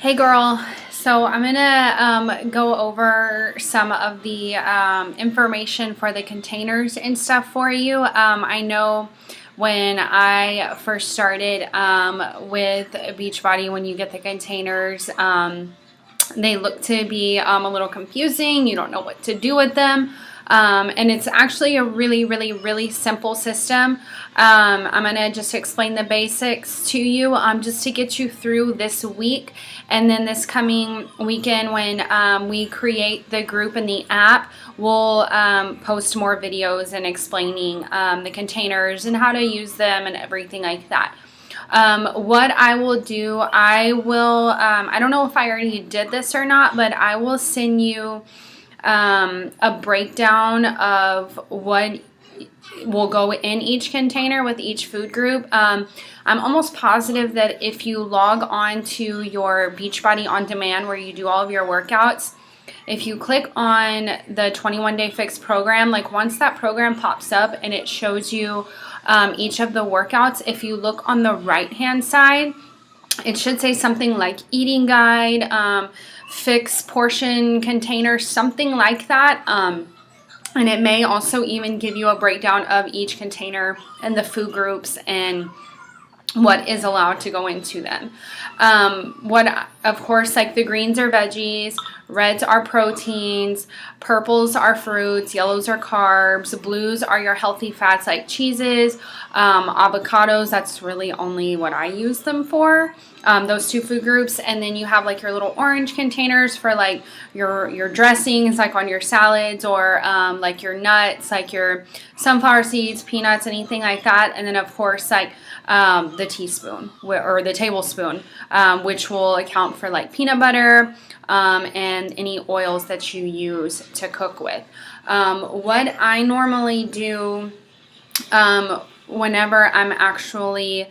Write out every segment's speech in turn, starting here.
Hey girl, so I'm gonna go over some of the information for the containers and stuff for you. I know when I first started with Beachbody, when you get the containers, they look to be a little confusing. You don't know what to do with them. And it's actually a really simple system. I'm going to just explain the basics to you just to get you through this week. And then this coming weekend when we create the group in the app, we'll post more videos and explaining the containers and how to use them and everything like that. What I will do, I don't know if I already did this or not, but I will send you a breakdown of what will go in each container with each food group. I'm almost positive that if you log on to your Beachbody On Demand where you do all of your workouts, if you click on the 21 Day Fix program, like once that program pops up and it shows you each of the workouts, if you look on the right hand side, it should say something like eating guide, fix portion container, something like that. And it may also even give you a breakdown of each container and the food groups and what is allowed to go into them. Of course, like the greens are veggies, reds are proteins, purples are fruits, yellows are carbs, blues are your healthy fats like cheeses, avocados, that's really only what I use them for, those two food groups. And then you have like your little orange containers for like your dressings, like on your salads, or like your nuts, like your sunflower seeds, peanuts, anything like that. And then of course like the teaspoon or the tablespoon, which will account for like peanut butter and any oils that you use to cook with. What I normally do whenever I'm actually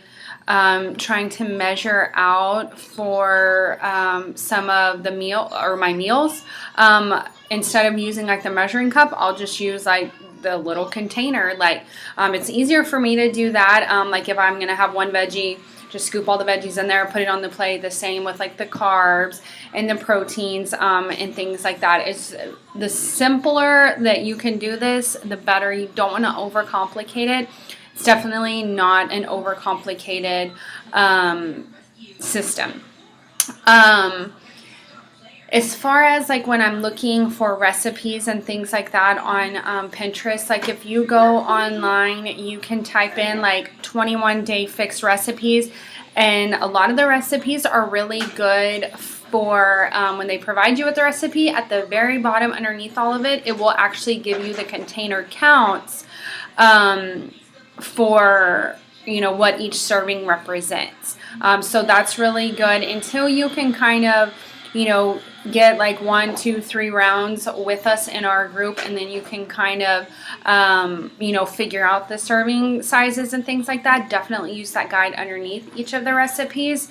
trying to measure out for some of the my meals, instead of using like the measuring cup, I'll just use like the little container. Like it's easier for me to do that. Like if I'm gonna have one veggie, just scoop all the veggies in there, put it on the plate. The same with like the carbs and the proteins and things like that. It's the simpler that you can do this, the better. You don't want to overcomplicate it. It's definitely not an overcomplicated system. As far as like when I'm looking for recipes and things like that on Pinterest, like if you go online, you can type in like 21 Day Fix recipes, and a lot of the recipes are really good for when they provide you with the recipe. At the very bottom underneath all of it, it will actually give you the container counts for what each serving represents. So that's really good until you can kind of get like 1, 2, 3 rounds with us in our group, and then you can kind of figure out the serving sizes and things like that. Definitely use that guide underneath each of the recipes.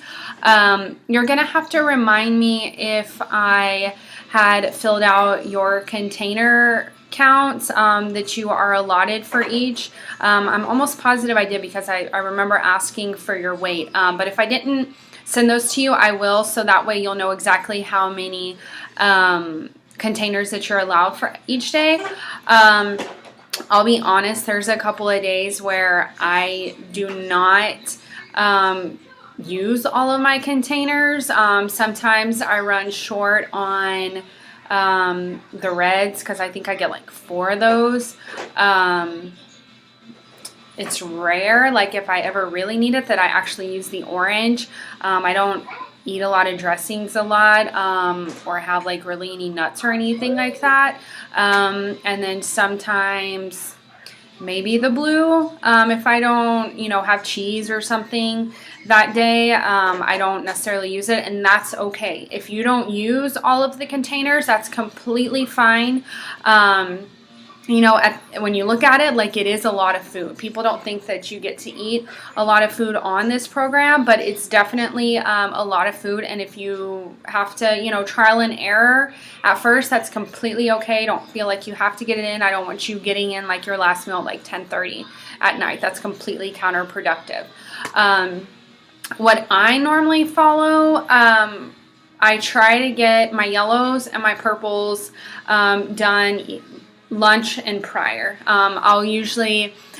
You're gonna have to remind me if I had filled out your container counts that you are allotted for each. I'm almost positive I did, because I remember asking for your weight, but if I didn't send those to you, I will, so that way you'll know exactly how many containers that you're allowed for each day. I'll be honest, there's a couple of days where I do not use all of my containers. Sometimes I run short on the reds, because I think I get like 4 of those. It's rare, like if I ever really need it, that I actually use the orange. I don't eat a lot of dressings a lot, or have like really any nuts or anything like that. And then sometimes maybe the blue, if I don't, have cheese or something that day, I don't necessarily use it, and that's okay. If you don't use all of the containers, that's completely fine. When you look at it, like it is a lot of food. People don't think that you get to eat a lot of food on this program, but it's definitely a lot of food. And if you have to, trial and error at first, that's completely okay. Don't feel like you have to get it in. I don't want you getting in like your last meal at like 10:30 at night. That's completely counterproductive. What I normally follow, I try to get my yellows and my purples done lunch and prior.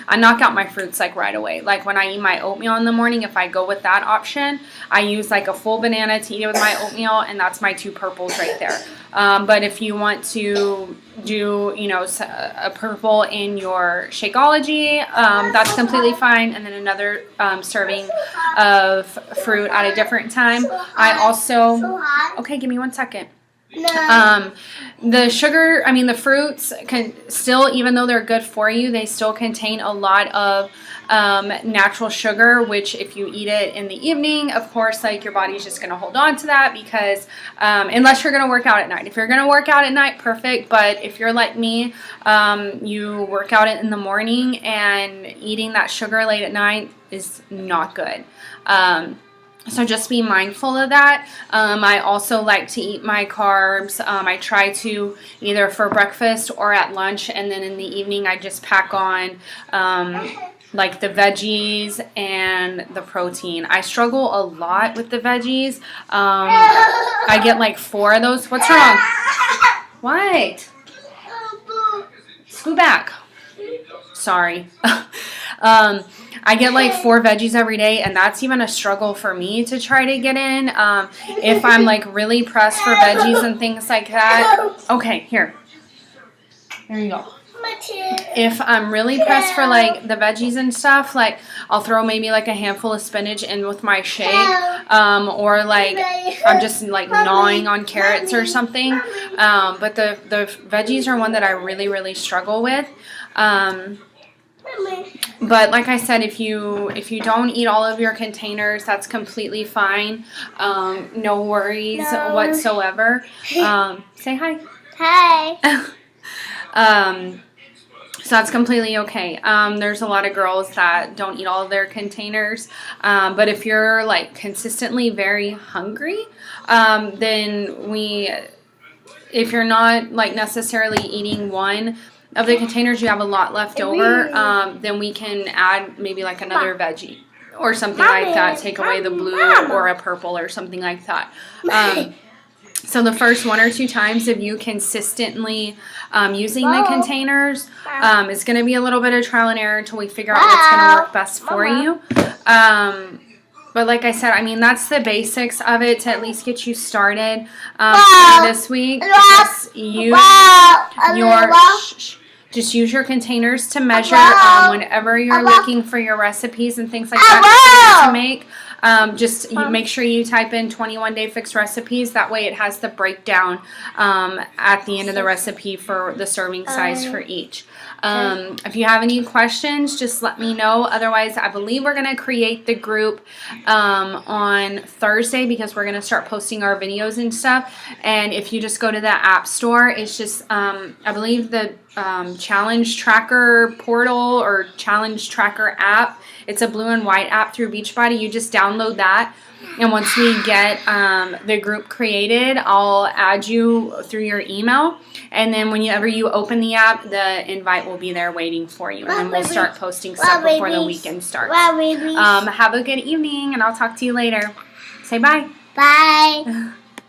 I knock out my fruits like right away. Like when I eat my oatmeal in the morning, if I go with that option, I use like a full banana to eat it with my oatmeal, and that's my 2 purples right there. But if you want to do, a purple in your Shakeology, that's completely fine. And then another serving of fruit at a different time. I also, okay, give me 1 second. The sugar, the fruits can still, even though they're good for you, they still contain a lot of natural sugar, which if you eat it in the evening, of course, like your body's just going to hold on to that because unless you're going to work out at night. If you're going to work out at night, perfect. But if you're like me, you work out in the morning, and eating that sugar late at night is not good. So just be mindful of that. I also like to eat my carbs. I try to either for breakfast or at lunch, and then in the evening I just pack on like the veggies and the protein. I struggle a lot with the veggies. I get like 4 of those. What's wrong? What? Scoot back. Sorry. I get like 4 veggies every day, and that's even a struggle for me to try to get in. If I'm like really pressed for veggies and things like that. Okay, here. There you go. If I'm really pressed for like the veggies and stuff, like I'll throw maybe like a handful of spinach in with my shake, or like I'm just like gnawing on carrots or something. But the veggies are one that I really, really struggle with. But like I said, if you don't eat all of your containers, that's completely fine. No worries whatsoever. Say hi. Hi. So that's completely okay. There's a lot of girls that don't eat all of their containers. But if you're like consistently very hungry, if you're not like necessarily eating one of the containers, you have a lot left over, then we can add maybe like another veggie or something like that. Take away the blue or a purple or something like that. So the first 1 or 2 times of you consistently using the containers is going to be a little bit of trial and error until we figure out what's going to work best for you. But like I said, that's the basics of it to at least get you started for this week. Just use your containers to measure whenever you're looking for your recipes and things like that to make. You make sure you type in 21 Day Fix recipes. That way it has the breakdown at the end of the recipe for the serving size for each. If you have any questions, just let me know. Otherwise, I believe we're going to create the group on Thursday because we're going to start posting our videos and stuff. And if you just go to the App Store, it's just, I believe the Challenge Tracker portal or Challenge Tracker app. It's a blue and white app through Beachbody. You just download that. And once we get the group created, I'll add you through your email. And then whenever you open the app, the invite will be there waiting for you. And then we'll start posting stuff before the weekend starts. Have a good evening, and I'll talk to you later. Say bye. Bye.